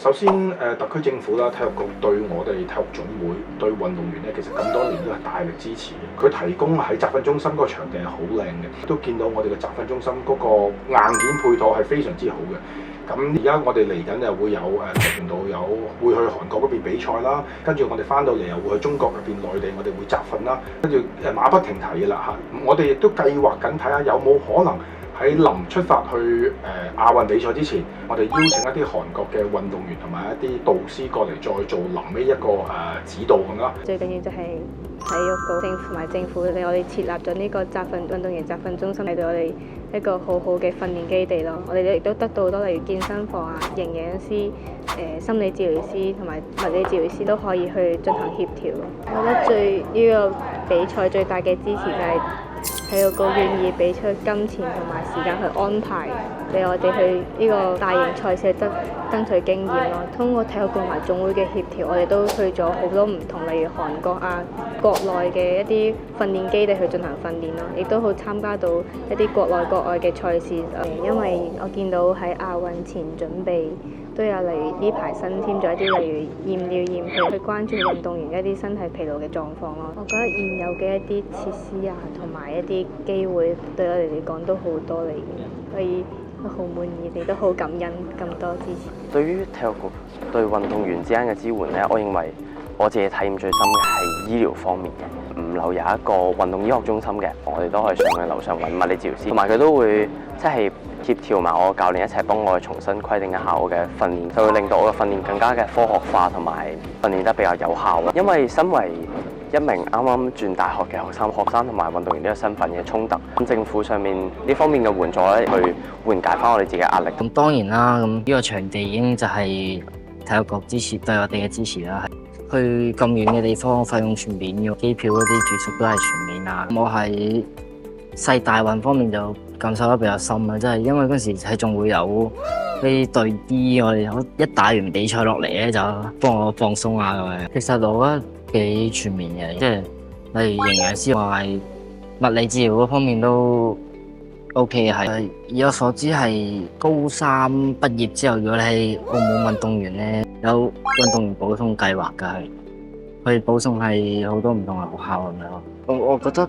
首先特區政府啦、體育局對我哋體育總會、對運動員咧，其實咁多年都係大力支持嘅。佢提供喺集訓中心嗰個場地係好靚嘅，都見到我哋嘅集訓中心嗰個硬件配套係非常之好嘅。咁而家我哋嚟緊又會有跆拳道會去韓國嗰邊比賽啦，跟住我哋翻到嚟又會去中國入邊內地，我哋會集訓啦，跟住馬不停蹄嘅啦嚇。我哋亦都計劃緊睇下有冇可能喺臨出發去亞運比賽之前，我哋邀請一啲韓國嘅運動員同埋一啲導師過嚟再做臨尾一個指導咁啦。最緊要就係體育局同埋政府令我哋設立咗呢個運動員集訓中心，係對我哋一個好好嘅訓練基地咯。我哋亦都得到好多例如健身房啊、營養師、心理治療師同埋物理治療師都可以去進行協調。我覺得呢個比賽最大嘅支持就係體育局願意俾出金錢同埋時間去安排，俾我哋去呢個大型賽事爭取經驗咯。通過體育局同埋總會嘅協調，我哋都去咗好多唔同，例如韓國啊、國內嘅一啲訓練基地去進行訓練咯，亦都好參加到一啲國內國外嘅賽事。因為我見到喺亞運前準備都有例如呢排新添咗一啲例如驗尿驗血，去關注運動員一啲身體疲勞嘅狀況咯。我覺得現有嘅一啲設施啊，同埋一啲機會對我哋嚟講都好多嚟嘅，所以都好滿意，亦都好感恩咁多支持。對於體育局對運動員之間嘅支援咧，我認為我自己體驗最深嘅係醫療方面嘅。5樓有一個運動醫學中心嘅，我哋都可以上去樓上揾物理治療師，同埋佢都會即係協調埋我教練一齊幫我重新規定一下我嘅訓練，就會令到我嘅訓練更加嘅科學化同埋訓練得比較有效。因為身為一名啱啱轉大學嘅學生同埋運動員呢個身份嘅衝突，咁政府上面呢方面嘅援助咧，去緩解翻我哋自己嘅壓力。咁當然啦，咁呢個場地已經就係體育局支持對我哋嘅支持啦。去咁遠嘅地方，費用全免嘅，機票嗰啲住宿都係全免啊。我喺細大運方面就感受得比較深啊，即係因為嗰時係仲會有啲隊醫，我哋一打完比賽落嚟咧就幫我放鬆下咁樣。其實我覺得幾全面嘅，即係例如營養師或係物理治療嗰方面都 OK 嘅。係以我所知係高三畢業之後，如果你係澳門運動員咧，有運動員保送計劃㗎，佢保送係好多唔同嘅學校咁樣。我覺得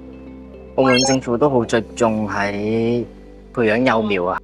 澳門政府都好着重喺培養幼苗啊。